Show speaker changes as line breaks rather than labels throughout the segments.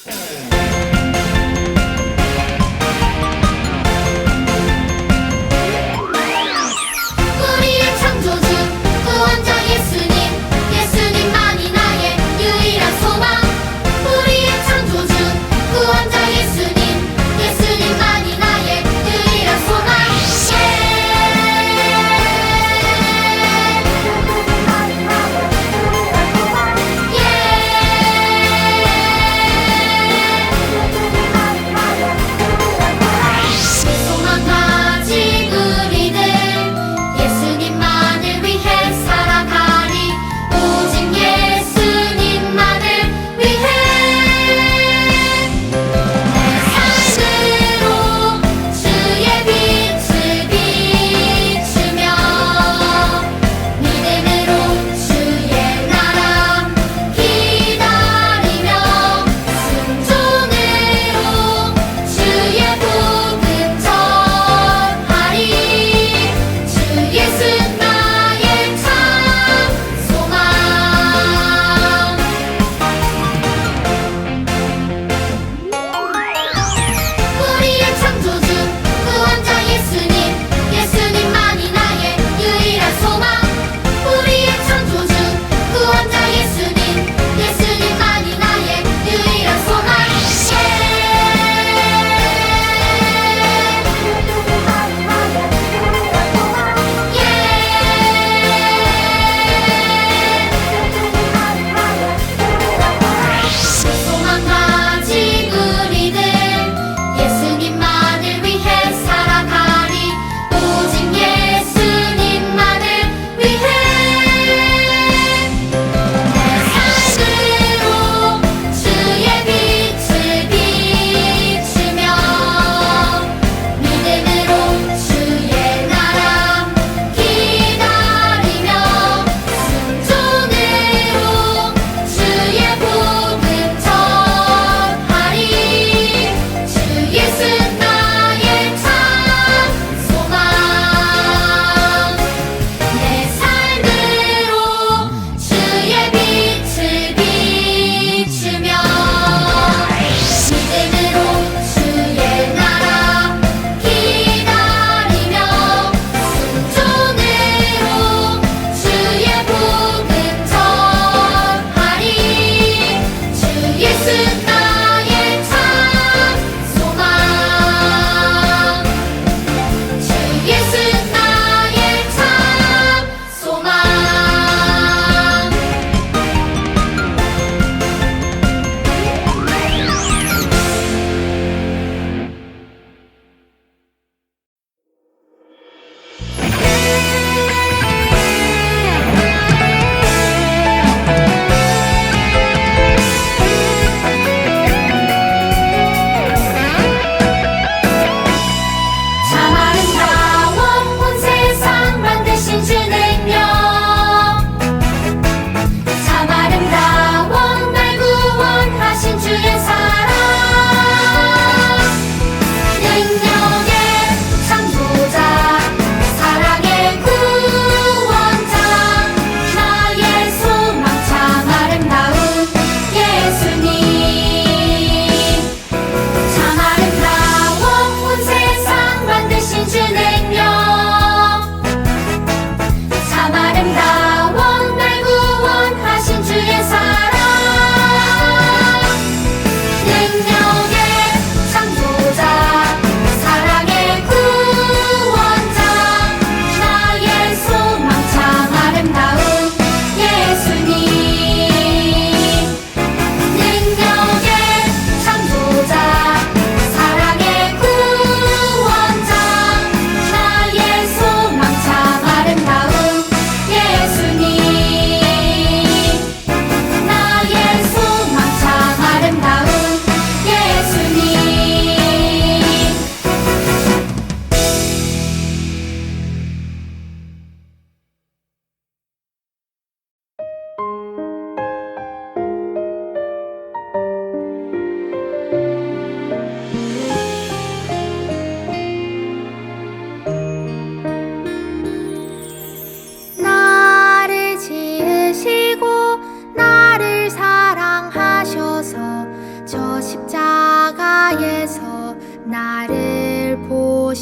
우리의 창조주 구원자 예수님, 예수님만이 나의 유일한 소망. 우리의 창조주 구원자 예수님, 예수님만이 나의 유일한 소망. 예.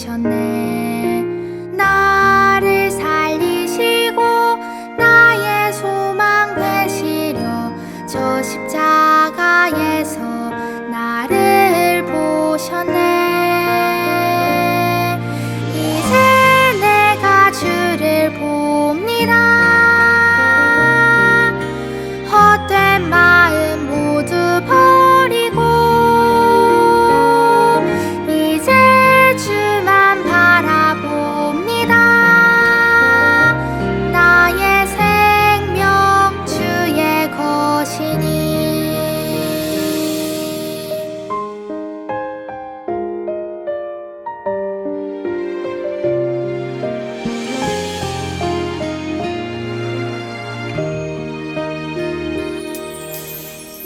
보셨네. 나를 살리시고 나의 소망 되시려 저 십자가에서 나를 보셨네. 이제 내가 주를 봅니다. 헛된 마음 모두 버리고 이제 주만 바라봅니다. 나의 생명 주의 것이니.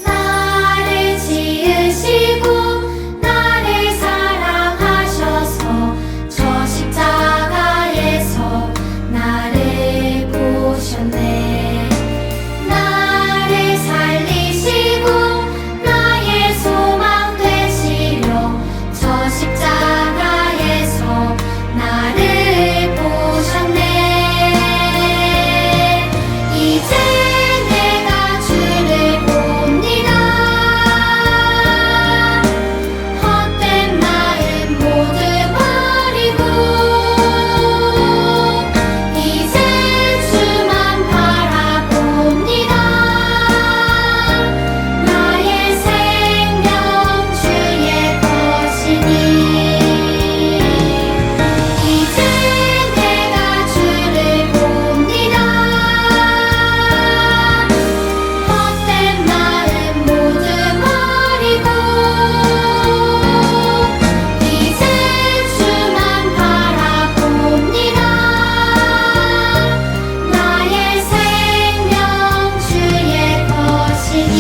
나를 지으시고 나를 사랑하셔서 저 십자가에서 나를 보셨네. 나를 살리시고 나의 소망 되시려 저 십자가에서 나를 보셨네. 이제 내가 주를 봅니다. 헛된 마음 모두 버리고 이제 주만 바라봅니다. 나의 생명 주의 것이니. 이제 내가 주를 봅니다. 헛된 마음 모두 버리고 이제 주만 바라봅니다. 나의 생명 주의 것이니.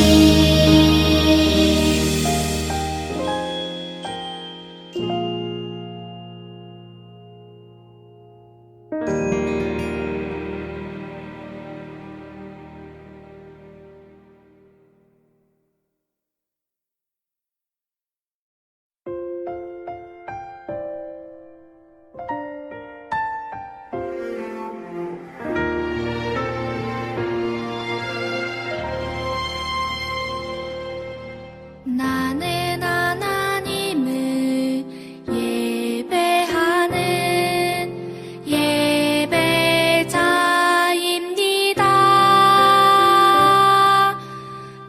나는 하나님을 예배하는 예배자입니다.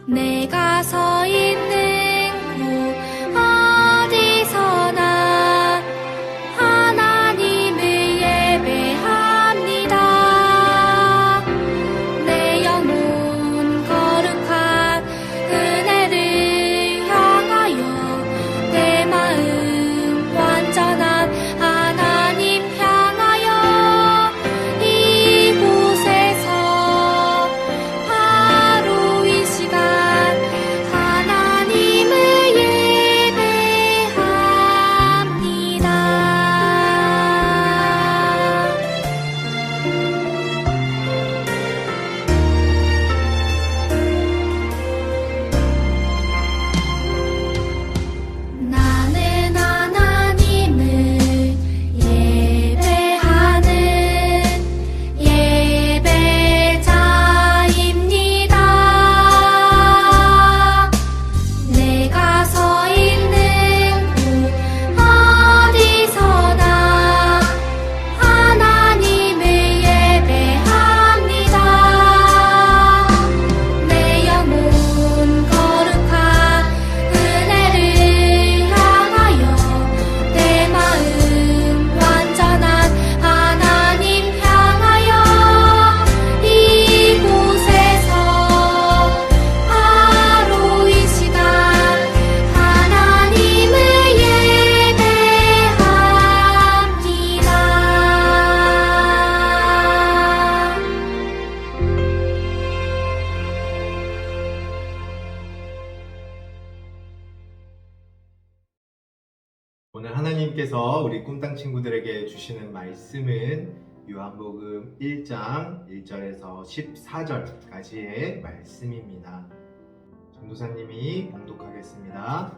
내가 서 있는 곳 어디서나 하나님을 예배합니다. 내 영혼 거룩한 은혜를 향하여 내 마음 완전한 하나님 향하여 이곳에서 바로 이 시간 하나님을 예배합니다. 나는 하나님을 예배하는 예배자입니다. 내가 서 있는 곳 어디서나 하나님을 예배합니다. 내 영혼 거룩한 은혜를 향하여 내 마음 완전한 하나님 향하여 이곳에서 바로 이 시간 하나님을 예배합니다.
오늘 하나님께서 우리 꿈땅 친구들에게 주시는 말씀은 요한복음 1장 1절에서 14절까지의 말씀입니다. 전도사님이 봉독하겠습니다.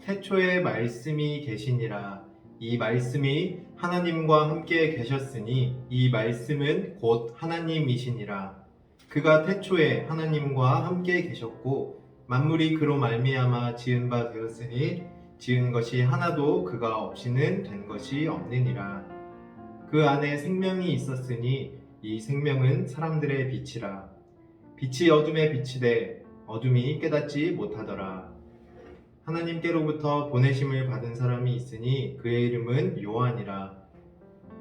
태초에 말씀이 계시니라. 이 말씀이 하나님과 함께 계셨으니 이 말씀은 곧 하나님이시니라. 그가 태초에 하나님과 함께 계셨고 만물이 그로 말미암아 지은 바 되었으니 지은 것이 하나도 그가 없이는 된 것이 없느니라. 그 안에 생명이 있었으니 이 생명은 사람들의 빛이라. 빛이 어둠에 비치되 어둠이 깨닫지 못하더라. 하나님께로부터 보내심을 받은 사람이 있으니 그의 이름은 요한이라.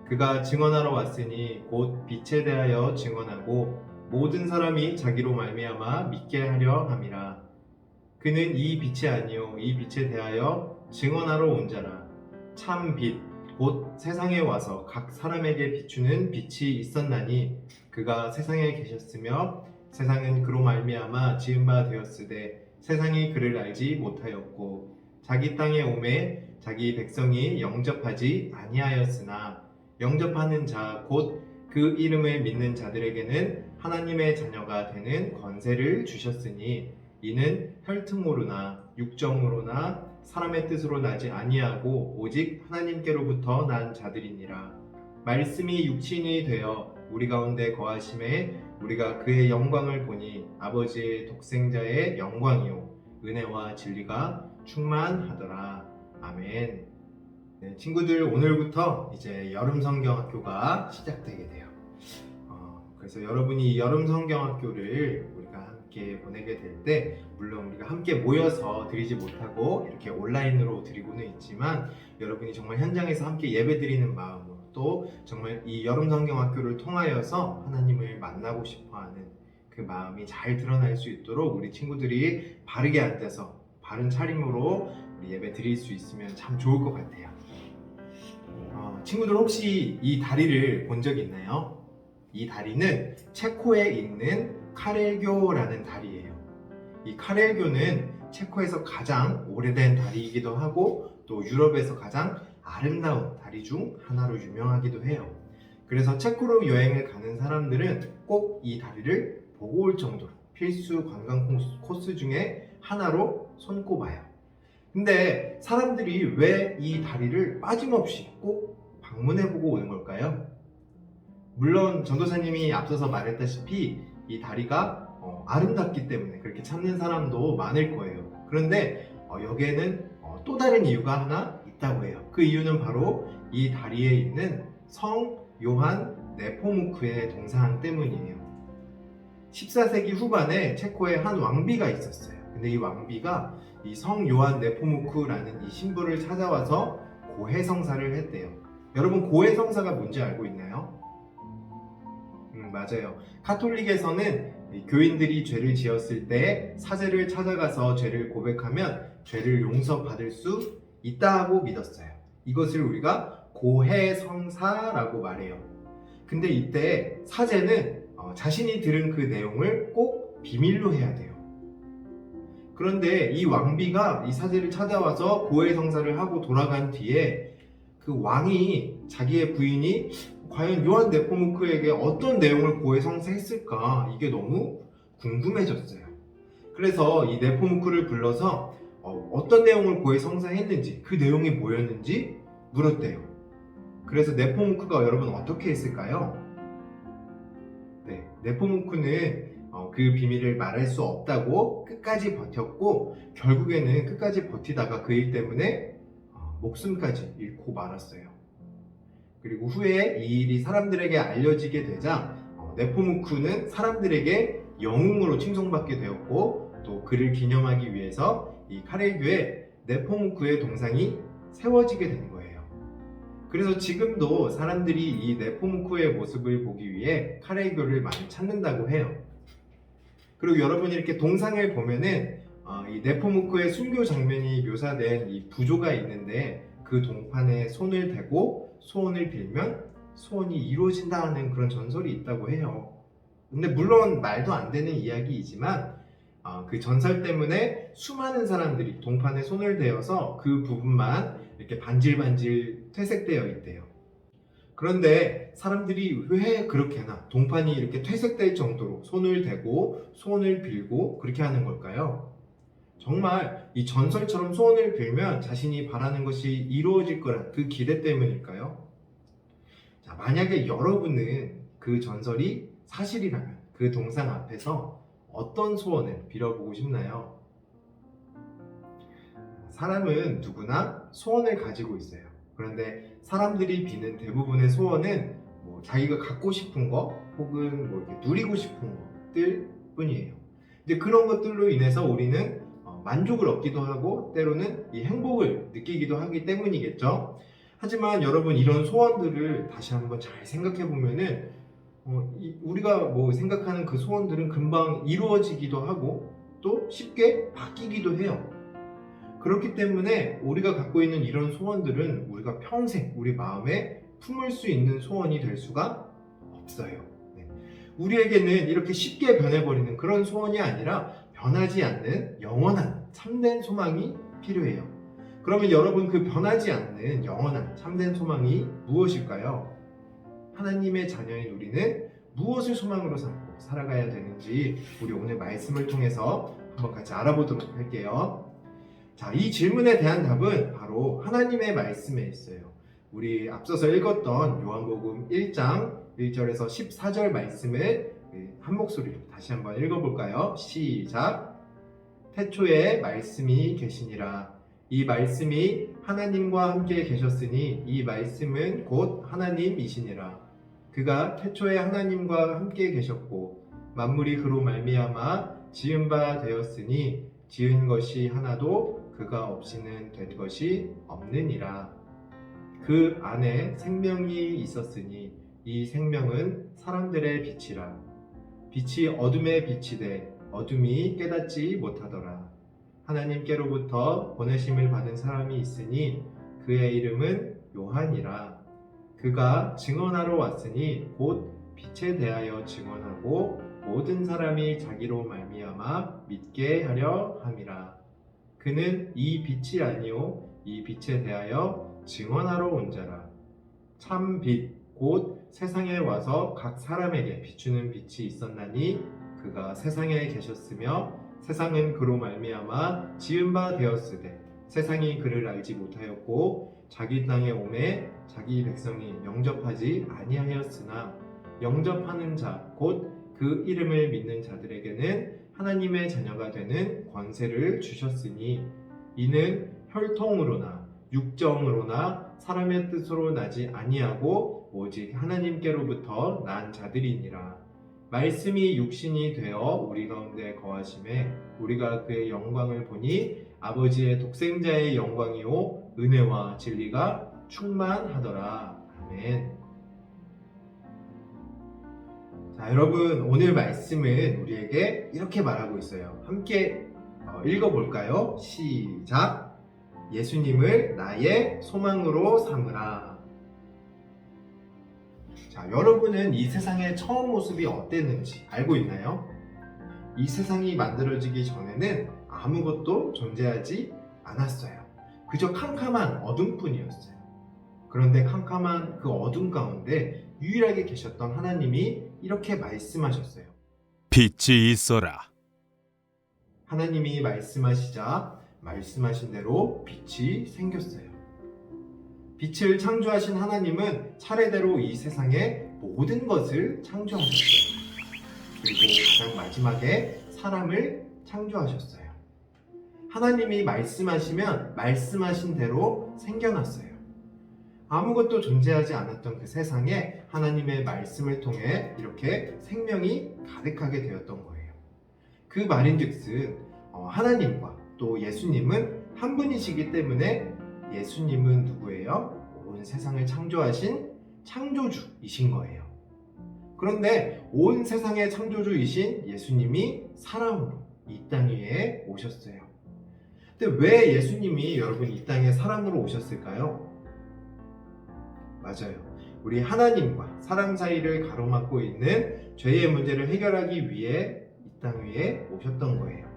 그가 증언하러 왔으니 곧 빛에 대하여 증언하고 모든 사람이 자기로 말미암아 믿게 하려 함이라. 그는 이 빛이 아니요 이 빛에 대하여 증언하러 온 자라. 참 빛 곧 세상에 와서 각 사람에게 비추는 빛이 있었나니 그가 세상에 계셨으며 세상은 그로 말미암아 지은 바 되었으되 세상이 그를 알지 못하였고 자기 땅에 오매 자기 백성이 영접하지 아니하였으나 영접하는 자 곧 그 이름을 믿는 자들에게는 하나님의 자녀가 되는 권세를 주셨으니 이는 혈통으로나 육정으로나 사람의 뜻으로 나지 아니하고 오직 하나님께로부터 난 자들이니라. 말씀이 육신이 되어 우리 가운데 거하심에 우리가 그의 영광을 보니 아버지의 독생자의 영광이요 은혜와 진리가 충만하더라. 아멘. 네, 친구들 오늘부터 이제 여름 성경학교가 시작되게 돼요. 그래서 여러분이 여름 성경학교를 우리가 함께 보내게 될 때 물론 우리가 함께 모여서 드리지 못하고 이렇게 온라인으로 드리고는 있지만 여러분이 정말 현장에서 함께 예배 드리는 마음으로 또 정말 이 여름 성경학교를 통하여서 하나님을 만나고 싶어하는 그 마음이 잘 드러날 수 있도록 우리 친구들이 바르게 앉아서 바른 차림으로 우리 예배 드릴 수 있으면 참 좋을 것 같아요. 친구들 혹시 이 다리를 본 적 있나요? 이 다리는 체코에 있는 카렐교라는 다리예요. 이 카렐교는 체코에서 가장 오래된 다리이기도 하고 또 유럽에서 가장 아름다운 다리 중 하나로 유명하기도 해요. 그래서 체코로 여행을 가는 사람들은 꼭 이 다리를 보고 올 정도로 필수 관광 코스 중에 하나로 손꼽아요. 근데 사람들이 왜 이 다리를 빠짐없이 꼭 방문해보고 오는 걸까요? 물론 전도사님이 앞서서 말했다시피 이 다리가 아름답기 때문에 그렇게 찾는 사람도 많을 거예요. 그런데 여기에는 또 다른 이유가 하나 있다고 해요. 그 이유는 바로 이 다리에 있는 성 요한 네포무크의 동상 때문이에요. 14세기 후반에 체코에 한 왕비가 있었어요. 근데 이 왕비가 이 성 요한 네포무크라는 이 신부를 찾아와서 고해성사를 했대요. 여러분 고해성사가 뭔지 알고 있나요? 맞아요. 카톨릭에서는 교인들이 죄를 지었을 때 사제를 찾아가서 죄를 고백하면 죄를 용서받을 수 있다고 믿었어요. 이것을 우리가 고해성사라고 말해요. 근데 이때 사제는 자신이 들은 그 내용을 꼭 비밀로 해야 돼요. 그런데 이 왕비가 이 사제를 찾아와서 고해성사를 하고 돌아간 뒤에 그 왕이 자기의 부인이 과연 요한 네포무크에게 어떤 내용을 고해성사했을까 이게 너무 궁금해졌어요. 그래서 이 네포무크를 불러서 어떤 내용을 고해성사했는지 그 내용이 뭐였는지 물었대요. 그래서 네포무크가 여러분 어떻게 했을까요? 네, 네포무크는 그 비밀을 말할 수 없다고 끝까지 버텼고 결국에는 끝까지 버티다가 그 일 때문에 목숨까지 잃고 말았어요. 그리고 후에 이 일이 사람들에게 알려지게 되자 네포무크는 사람들에게 영웅으로 칭송받게 되었고 또 그를 기념하기 위해서 이 카렐교에 네포무크의 동상이 세워지게 된 거예요. 그래서 지금도 사람들이 이 네포무크의 모습을 보기 위해 카렐교를 많이 찾는다고 해요. 그리고 여러분이 이렇게 동상을 보면은 이 네포무크의 순교 장면이 묘사된 이 부조가 있는데 그 동판에 손을 대고 소원을 빌면 소원이 이루어진다는 그런 전설이 있다고 해요. 근데 물론 말도 안 되는 이야기이지만 그 전설 때문에 수많은 사람들이 동판에 손을 대어서 그 부분만 이렇게 반질반질 퇴색되어 있대요. 그런데 사람들이 왜 그렇게나 동판이 이렇게 퇴색될 정도로 손을 대고 소원을 빌고 그렇게 하는 걸까요? 정말 이 전설처럼 소원을 빌면 자신이 바라는 것이 이루어질 거란 그 기대 때문일까요? 자, 만약에 여러분은 그 전설이 사실이라면 그 동상 앞에서 어떤 소원을 빌어보고 싶나요? 사람은 누구나 소원을 가지고 있어요. 그런데 사람들이 비는 대부분의 소원은 자기가 갖고 싶은 거 혹은 이렇게 누리고 싶은 것들 뿐이에요. 근데 그런 것들로 인해서 우리는 만족을 얻기도 하고 때로는 이 행복을 느끼기도 하기 때문이겠죠. 하지만 여러분, 이런 소원들을 다시 한번 잘 생각해 보면은 우리가 생각하는 그 소원들은 금방 이루어지기도 하고 또 쉽게 바뀌기도 해요. 그렇기 때문에 우리가 갖고 있는 이런 소원들은 우리가 평생 우리 마음에 품을 수 있는 소원이 될 수가 없어요. 우리에게는 이렇게 쉽게 변해버리는 그런 소원이 아니라 변하지 않는 영원한 참된 소망이 필요해요. 그러면 여러분, 그 변하지 않는 영원한 참된 소망이 무엇일까요? 하나님의 자녀인 우리는 무엇을 소망으로 삼고 살아가야 되는지 우리 오늘 말씀을 통해서 한번 같이 알아보도록 할게요. 자, 이 질문에 대한 답은 바로 하나님의 말씀에 있어요. 우리 앞서서 읽었던 요한복음 1장 1절에서 14절 말씀을 한 목소리로 다시 한번 읽어볼까요? 시작! 태초에 말씀이 계시니라. 이 말씀이 하나님과 함께 계셨으니 이 말씀은 곧 하나님이시니라. 그가 태초에 하나님과 함께 계셨고 만물이 그로 말미암아 지은 바 되었으니 지은 것이 하나도 그가 없이는 된 것이 없느니라. 그 안에 생명이 있었으니 이 생명은 사람들의 빛이라. 빛이 어둠에 비치되 어둠이 깨닫지 못하더라. 하나님께로부터 보내심을 받은 사람이 있으니 그의 이름은 요한이라. 그가 증언하러 왔으니 곧 빛에 대하여 증언하고 모든 사람이 자기로 말미암아 믿게 하려 함이라. 그는 이 빛이 아니요 이 빛에 대하여 증언하러 온 자라. 참 빛 곧 세상에 와서 각 사람에게 비추는 빛이 있었나니 그가 세상에 계셨으며 세상은 그로 말미암아 지은 바 되었으되 세상이 그를 알지 못하였고 자기 땅에 오매 자기 백성이 영접하지 아니하였으나 영접하는 자 곧 그 이름을 믿는 자들에게는 하나님의 자녀가 되는 권세를 주셨으니 이는 혈통으로나 육정으로나 사람의 뜻으로 나지 아니하고 오직 하나님께로부터 난 자들이니라. 말씀이 육신이 되어 우리 가운데 거하심에 우리가 그의 영광을 보니 아버지의 독생자의 영광이요 은혜와 진리가 충만하더라. 아멘. 자, 여러분, 오늘 말씀은 우리에게 이렇게 말하고 있어요. 함께 읽어볼까요? 시작! 예수님을 나의 소망으로 삼으라. 자, 여러분은 이 세상의 처음 모습이 어땠는지 알고 있나요? 이 세상이 만들어지기 전에는 아무것도 존재하지 않았어요. 그저 캄캄한 어둠뿐이었어요. 그런데 캄캄한 그 어둠 가운데 유일하게 계셨던 하나님이 이렇게 말씀하셨어요.
빛이 있어라.
하나님이 말씀하시자 말씀하신 대로 빛이 생겼어요. 빛을 창조하신 하나님은 차례대로 이 세상의 모든 것을 창조하셨어요. 그리고 가장 마지막에 사람을 창조하셨어요. 하나님이 말씀하시면 말씀하신 대로 생겨났어요. 아무것도 존재하지 않았던 그 세상에 하나님의 말씀을 통해 이렇게 생명이 가득하게 되었던 거예요. 그 말인즉슨 하나님과 또 예수님은 한 분이시기 때문에 예수님은 누구예요? 온 세상을 창조하신 창조주이신 거예요. 그런데 온 세상의 창조주이신 예수님이 사람으로 이 땅 위에 오셨어요. 근데 왜 예수님이 여러분 이 땅에 사람으로 오셨을까요? 맞아요. 우리 하나님과 사람 사이를 가로막고 있는 죄의 문제를 해결하기 위해 이 땅 위에 오셨던 거예요.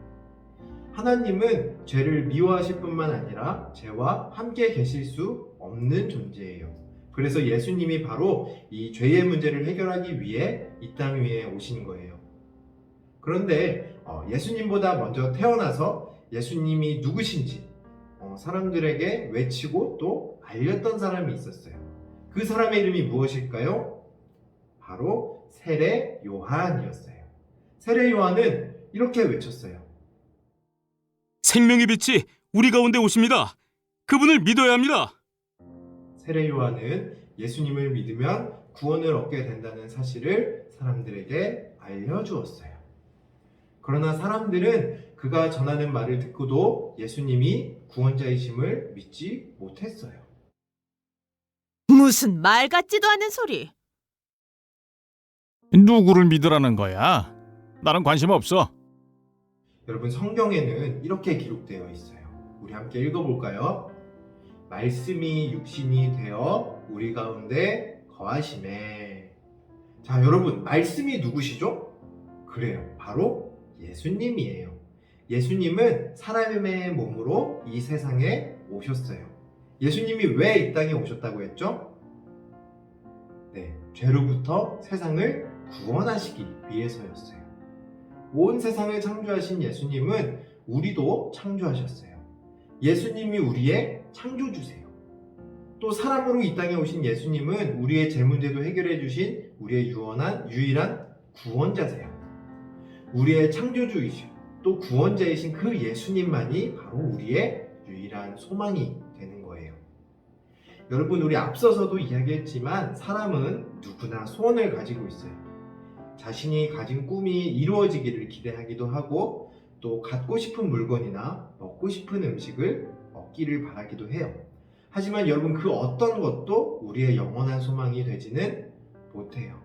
하나님은 죄를 미워하실 뿐만 아니라 죄와 함께 계실 수 없는 존재예요. 그래서 예수님이 바로 이 죄의 문제를 해결하기 위해 이 땅 위에 오신 거예요. 그런데 예수님보다 먼저 태어나서 예수님이 누구신지 사람들에게 외치고 또 알렸던 사람이 있었어요. 그 사람의 이름이 무엇일까요? 바로 세례 요한이었어요. 세례 요한은 이렇게 외쳤어요.
생명의 빛이 우리 가운데 오십니다. 그분을 믿어야 합니다.
세례 요한은 예수님을 믿으면 구원을 얻게 된다는 사실을 사람들에게 알려주었어요. 그러나 사람들은 그가 전하는 말을 듣고도 예수님이 구원자이심을 믿지 못했어요.
무슨 말 같지도 않은 소리.
누구를 믿으라는 거야? 나는 관심 없어.
여러분, 성경에는 이렇게 기록되어 있어요. 우리 함께 읽어볼까요? 말씀이 육신이 되어 우리 가운데 거하심에. 자, 여러분, 말씀이 누구시죠? 그래요, 바로 예수님이에요. 예수님은 사람의 몸으로 이 세상에 오셨어요. 예수님이 왜 이 땅에 오셨다고 했죠? 네, 죄로부터 세상을 구원하시기 위해서였어요. 온 세상을 창조하신 예수님은 우리도 창조하셨어요. 예수님이 우리의 창조주세요. 또 사람으로 이 땅에 오신 예수님은 우리의 제 문제도 해결해 주신 우리의 유일한 구원자세요. 우리의 창조주이시고 또 구원자이신 그 예수님만이 바로 우리의 유일한 소망이 되는 거예요. 여러분, 우리 앞서서도 이야기했지만 사람은 누구나 소원을 가지고 있어요. 자신이 가진 꿈이 이루어지기를 기대하기도 하고 또 갖고 싶은 물건이나 먹고 싶은 음식을 얻기를 바라기도 해요. 하지만 여러분, 그 어떤 것도 우리의 영원한 소망이 되지는 못해요.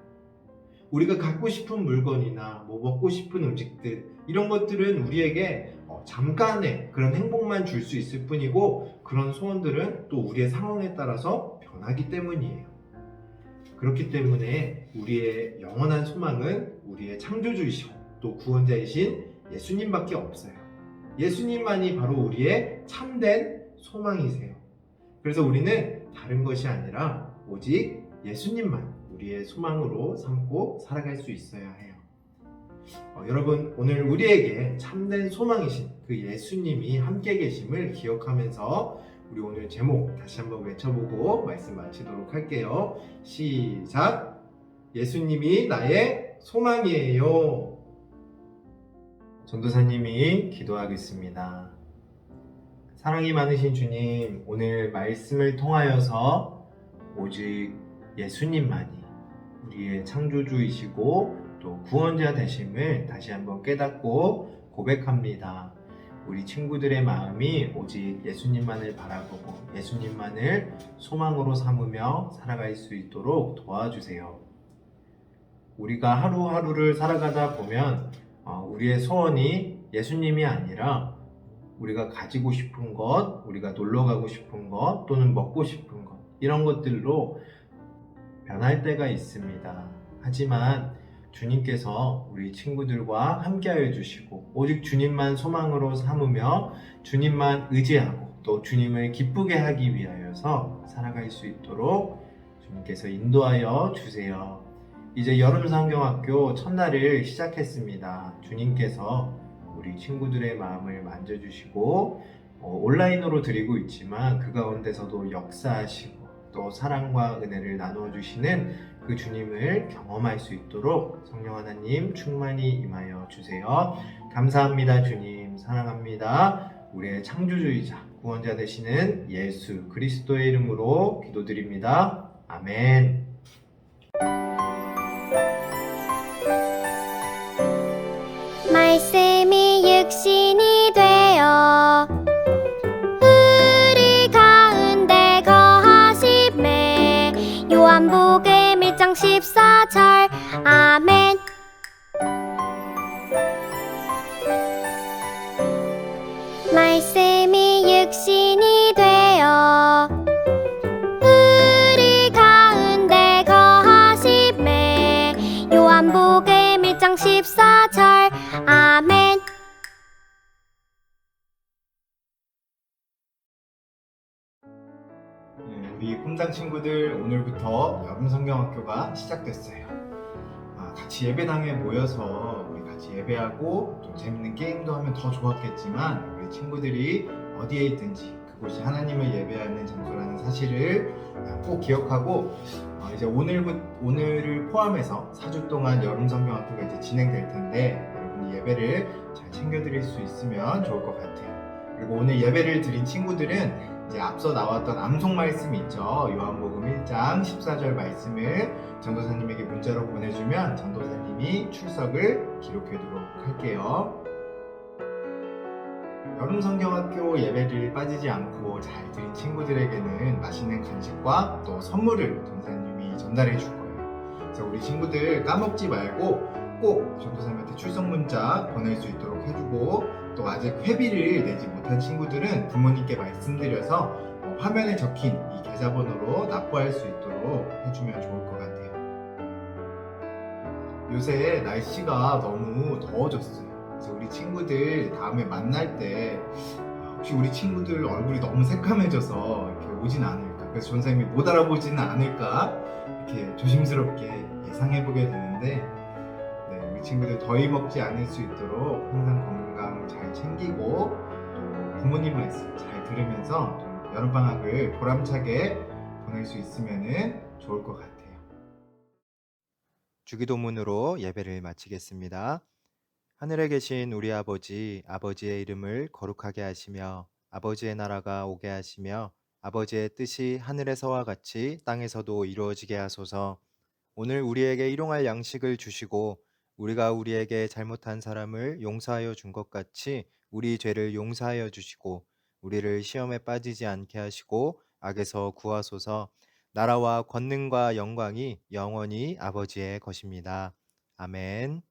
우리가 갖고 싶은 물건이나 먹고 싶은 음식들, 이런 것들은 우리에게 잠깐의 그런 행복만 줄 수 있을 뿐이고, 그런 소원들은 또 우리의 상황에 따라서 변하기 때문이에요. 그렇기 때문에 우리의 영원한 소망은 우리의 창조주이시고 또 구원자이신 예수님밖에 없어요. 예수님만이 바로 우리의 참된 소망이세요. 그래서 우리는 다른 것이 아니라 오직 예수님만 우리의 소망으로 삼고 살아갈 수 있어야 해요. 여러분, 오늘 우리에게 참된 소망이신 그 예수님이 함께 계심을 기억하면서 우리 오늘 제목 다시 한번 외쳐보고 말씀 마치도록 할게요. 시작! 예수님이 나의 소망이에요. 전도사님이 기도하겠습니다. 사랑이 많으신 주님, 오늘 말씀을 통하여서 오직 예수님만이 우리의 창조주이시고 또 구원자 되심을 다시 한번 깨닫고 고백합니다. 우리 친구들의 마음이 오직 예수님만을 바라보고 예수님만을 소망으로 삼으며 살아갈 수 있도록 도와주세요. 우리가 하루하루를 살아가다 보면 우리의 소원이 예수님이 아니라 우리가 가지고 싶은 것, 우리가 놀러 가고 싶은 것, 또는 먹고 싶은 것, 이런 것들로 변할 때가 있습니다. 하지만 주님께서 우리 친구들과 함께하여 주시고 오직 주님만 소망으로 삼으며 주님만 의지하고 또 주님을 기쁘게 하기 위하여서 살아갈 수 있도록 주님께서 인도하여 주세요. 이제 여름성경학교 첫날을 시작했습니다. 주님께서 우리 친구들의 마음을 만져주시고 온라인으로 드리고 있지만 그 가운데서도 역사하시고 또 사랑과 은혜를 나누어 주시는 그 주님을 경험할 수 있도록 성령 하나님 충만히 임하여 주세요. 감사합니다. 주님 사랑합니다. 우리의 창조주이자 구원자 되시는 예수 그리스도의 이름으로 기도드립니다. 아멘.
말씀이 육신이 되어 우리 가운데 거하심에 요한복음 1장 14절 아멘. 말씀이 육신이 되어 우리 가운데 거하심에 요한복음 1장 14절 아멘.
우리 꿈당 친구들, 오늘부터 여름성경학교가 시작됐어요. 같이 예배당에 모여서 우리 같이 예배하고 또 재밌는 게임도 하면 더 좋았겠지만 우리 친구들이 어디에 있든지 그곳이 하나님을 예배하는 장소라는 사실을 꼭 기억하고 이제 오늘을 포함해서 4주 동안 여름 성경학교가 이제 진행될 텐데 여러분이 예배를 잘 챙겨드릴 수 있으면 좋을 것 같아요. 그리고 오늘 예배를 드린 친구들은 이제 앞서 나왔던 암송 말씀 있죠. 요한복음 1장 14절 말씀을 전도사님에게 문자로 보내주면 전도사님이 출석을 기록해두도록 할게요. 여름 성경학교 예배를 빠지지 않고 잘 드린 친구들에게는 맛있는 간식과 또 선물을 전도사님이 전달해 줄 거예요. 그래서 우리 친구들 까먹지 말고 꼭 전도사님한테 출석 문자 보낼 수 있도록 해주고 또 아직 회비를 내지 못한 친구들은 부모님께 말씀드려서 화면에 적힌 이 계좌번호로 납부할 수 있도록 해주면 좋을 것 같아요. 요새 날씨가 너무 더워졌어요. 그래서 우리 친구들 다음에 만날 때 혹시 우리 친구들 얼굴이 너무 새까매져서 이렇게 오진 않을까, 그래서 전사님이 못 알아보지는 않을까 이렇게 조심스럽게 예상해보게 되는데 우리 친구들 더위 먹지 않을 수 있도록 항상 건강 잘 챙기고 또 부모님 말씀 잘 들으면서 좀 여름방학을 보람차게 보낼 수 있으면 좋을 것 같아요.
주기도문으로 예배를 마치겠습니다. 하늘에 계신 우리 아버지, 아버지의 이름을 거룩하게 하시며 아버지의 나라가 오게 하시며 아버지의 뜻이 하늘에서와 같이 땅에서도 이루어지게 하소서. 오늘 우리에게 일용할 양식을 주시고 우리가 우리에게 잘못한 사람을 용서하여 준 것 같이 우리 죄를 용서하여 주시고 우리를 시험에 빠지지 않게 하시고 악에서 구하소서. 나라와 권능과 영광이 영원히 아버지의 것입니다. 아멘.